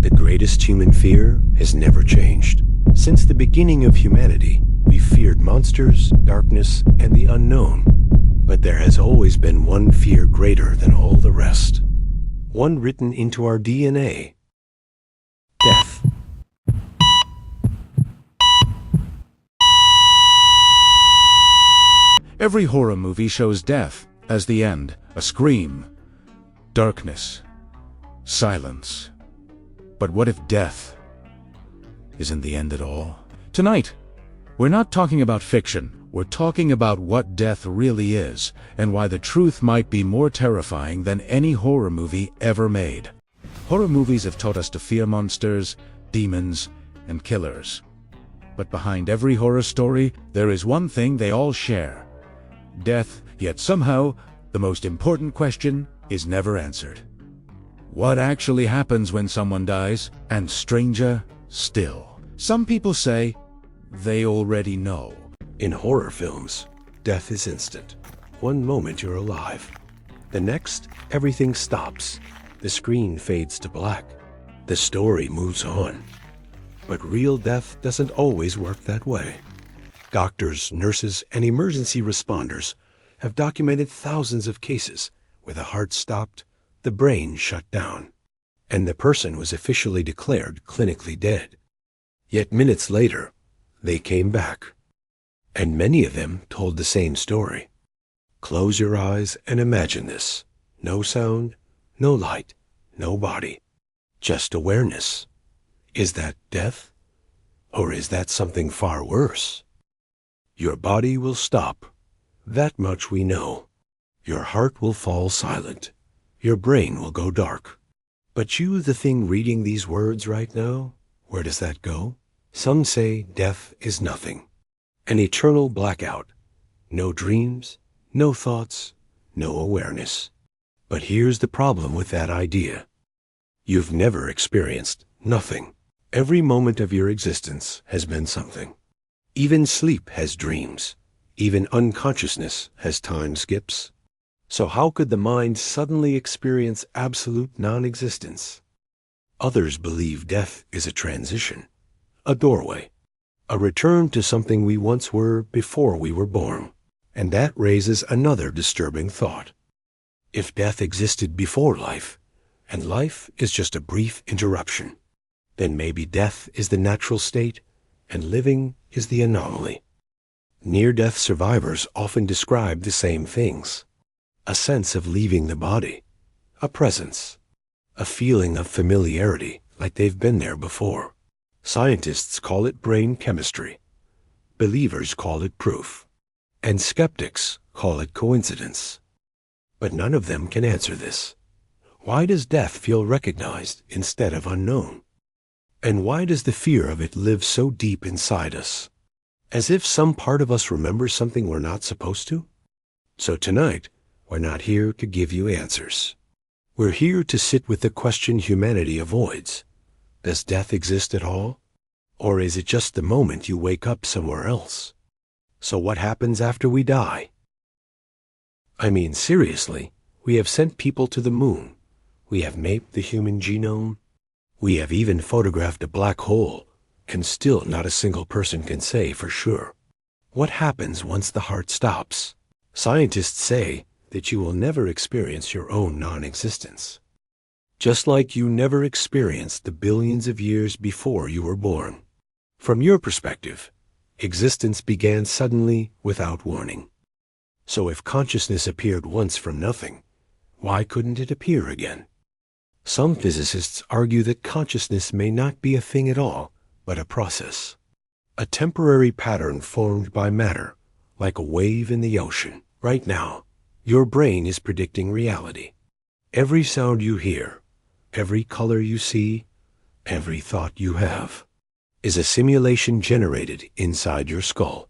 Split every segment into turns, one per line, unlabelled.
The greatest human fear has never changed. Since the beginning of humanity, we feared monsters, darkness, and the unknown. But there has always been one fear greater than all the rest. One written into our DNA. Death.
Every horror movie shows death as the end, a scream, darkness, silence. But what if death isn't the end at all? Tonight, we're not talking about fiction. We're talking about what death really is, and why the truth might be more terrifying than any horror movie ever made. Horror movies have taught us to fear monsters, demons, and killers. But behind every horror story, there is one thing they all share: death. Yet somehow, the most important question is never answered. What actually happens when someone dies? And stranger still, some people say they already know.
In horror films, death is instant. One moment you're alive. The next, everything stops. The screen fades to black. The story moves on. But real death doesn't always work that way. Doctors, nurses, and emergency responders have documented thousands of cases where the heart stopped, the brain shut down, and the person was officially declared clinically dead. Yet minutes later, they came back. And many of them told the same story. Close your eyes and imagine this. No sound, no light, no body. Just awareness. Is that death? Or is that something far worse? Your body will stop. That much we know. Your heart will fall silent. Your brain will go dark. But you, the thing reading these words right now, where does that go? Some say death is nothing. An eternal blackout. No dreams, no thoughts, no awareness. But here's the problem with that idea. You've never experienced nothing. Every moment of your existence has been something. Even sleep has dreams. Even unconsciousness has time skips. So how could the mind suddenly experience absolute non-existence? Others believe death is a transition, a doorway, a return to something we once were before we were born. And that raises another disturbing thought. If death existed before life, and life is just a brief interruption, then maybe death is the natural state, and living is the anomaly. Near-death survivors often describe the same things. A sense of leaving the body, a presence, a feeling of familiarity like they've been there before. Scientists call it brain chemistry. Believers call it proof. And skeptics call it coincidence. But none of them can answer this. Why does death feel recognized instead of unknown? And why does the fear of it live so deep inside us? As if some part of us remembers something we're not supposed to? So tonight, we're not here to give you answers. We're here to sit with the question humanity avoids. Does death exist at all? Or is it just the moment you wake up somewhere else? So what happens after we die? I mean, seriously, we have sent people to the moon. We have mapped the human genome. We have even photographed a black hole, and still not a single person can say for sure. What happens once the heart stops? Scientists say that you will never experience your own non-existence. Just like you never experienced the billions of years before you were born. From your perspective, existence began suddenly without warning. So if consciousness appeared once from nothing, why couldn't it appear again? Some physicists argue that consciousness may not be a thing at all, but a process. A temporary pattern formed by matter, like a wave in the ocean. Right now, your brain is predicting reality. Every sound you hear, every color you see, every thought you have, is a simulation generated inside your skull.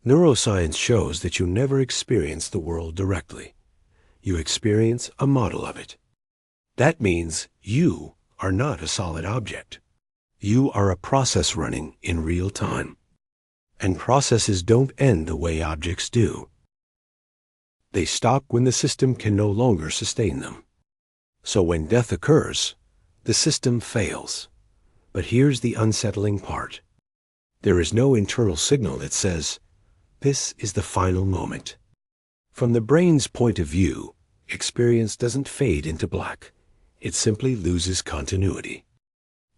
Neuroscience shows that you never experience the world directly. You experience a model of it. That means you are not a solid object. You are a process running in real time. And processes don't end the way objects do. They stop when the system can no longer sustain them. So when death occurs, The system fails. But here's the unsettling part. There is no internal signal that says, this is the final moment. From the brain's point of view, experience doesn't fade into black. It simply loses continuity.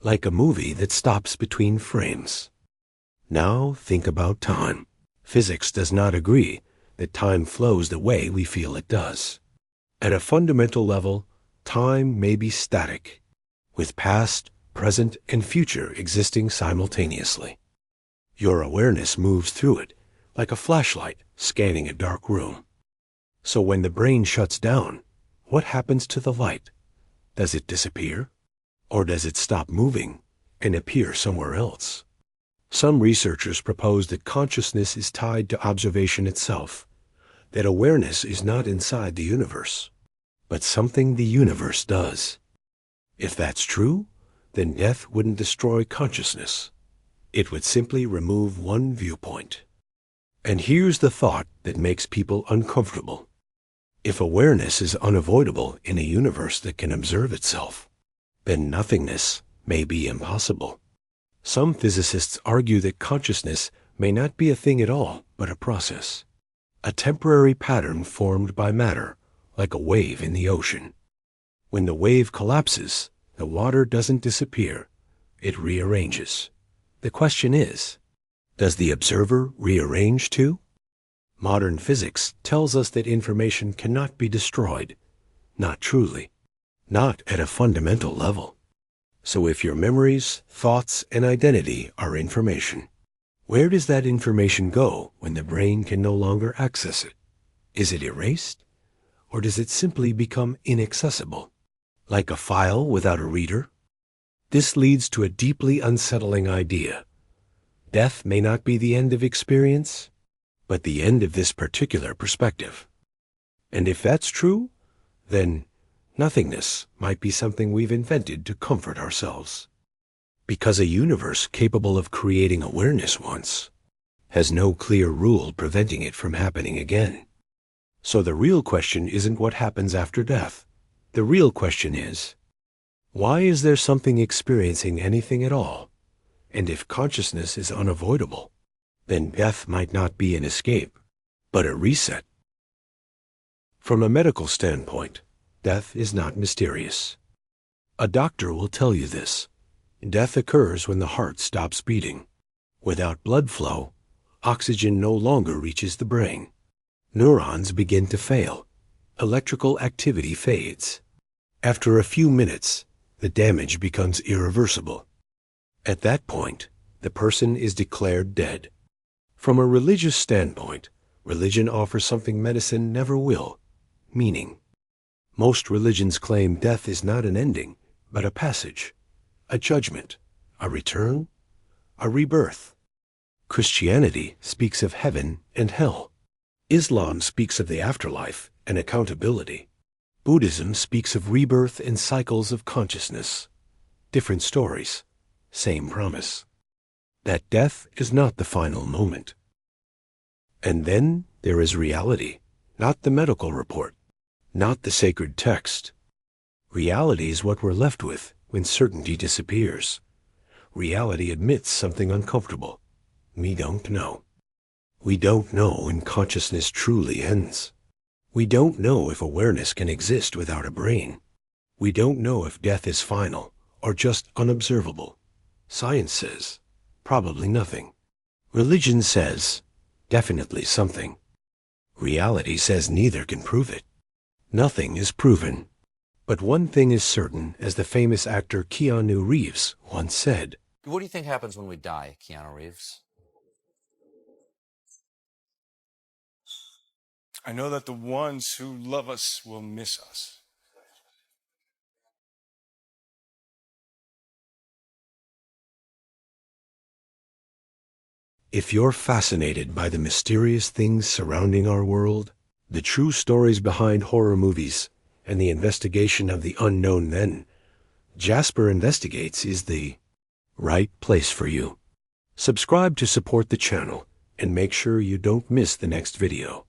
Like a movie that stops between frames. Now think about time. Physics does not agree that time flows the way we feel it does. At a fundamental level, time may be static, with past, present, and future existing simultaneously. Your awareness moves through it like a flashlight scanning a dark room. So when the brain shuts down, what happens to the light? Does it disappear? Or does it stop moving and appear somewhere else? Some researchers propose that consciousness is tied to observation itself, that awareness is not inside the universe, but something the universe does. If that's true, then death wouldn't destroy consciousness. It would simply remove one viewpoint. And here's the thought that makes people uncomfortable. If awareness is unavoidable in a universe that can observe itself, then nothingness may be impossible. Some physicists argue that consciousness may not be a thing at all, but a process. A temporary pattern formed by matter, like a wave in the ocean. When the wave collapses, the water doesn't disappear, it rearranges. The question is, does the observer rearrange too? Modern physics tells us that information cannot be destroyed. Not truly. Not at a fundamental level. So if your memories, thoughts, and identity are information, where does that information go when the brain can no longer access it? Is it erased? Or does it simply become inaccessible? Like a file without a reader? This leads to a deeply unsettling idea. Death may not be the end of experience, but the end of this particular perspective. And if that's true, then nothingness might be something we've invented to comfort ourselves. Because a universe capable of creating awareness once has no clear rule preventing it from happening again. So the real question isn't what happens after death. The real question is, why is there something experiencing anything at all? And if consciousness is unavoidable, then death might not be an escape, but a reset. From a medical standpoint, death is not mysterious. A doctor will tell you this. Death occurs when the heart stops beating. Without blood flow, oxygen no longer reaches the brain. Neurons begin to fail. Electrical activity fades. After a few minutes, the damage becomes irreversible. At that point, the person is declared dead. From a religious standpoint, religion offers something medicine never will: meaning. Most religions claim death is not an ending, but a passage, a judgment, a return, a rebirth. Christianity speaks of heaven and hell. Islam speaks of the afterlife and accountability. Buddhism speaks of rebirth and cycles of consciousness. Different stories, same promise. That death is not the final moment. And then there is reality, not the medical report, not the sacred text. Reality is what we're left with when certainty disappears. Reality admits something uncomfortable. We don't know. We don't know when consciousness truly ends. We don't know if awareness can exist without a brain. We don't know if death is final or just unobservable. Science says, probably nothing. Religion says, definitely something. Reality says neither can prove it. Nothing is proven. But one thing is certain, as the famous actor Keanu Reeves once said.
What do you think happens when we die, Keanu Reeves?
I know that the ones who love us will miss us.
If you're fascinated by the mysterious things surrounding our world, the true stories behind horror movies, and the investigation of the unknown, then Jasper Investigates is the right place for you. Subscribe to support the channel and make sure you don't miss the next video.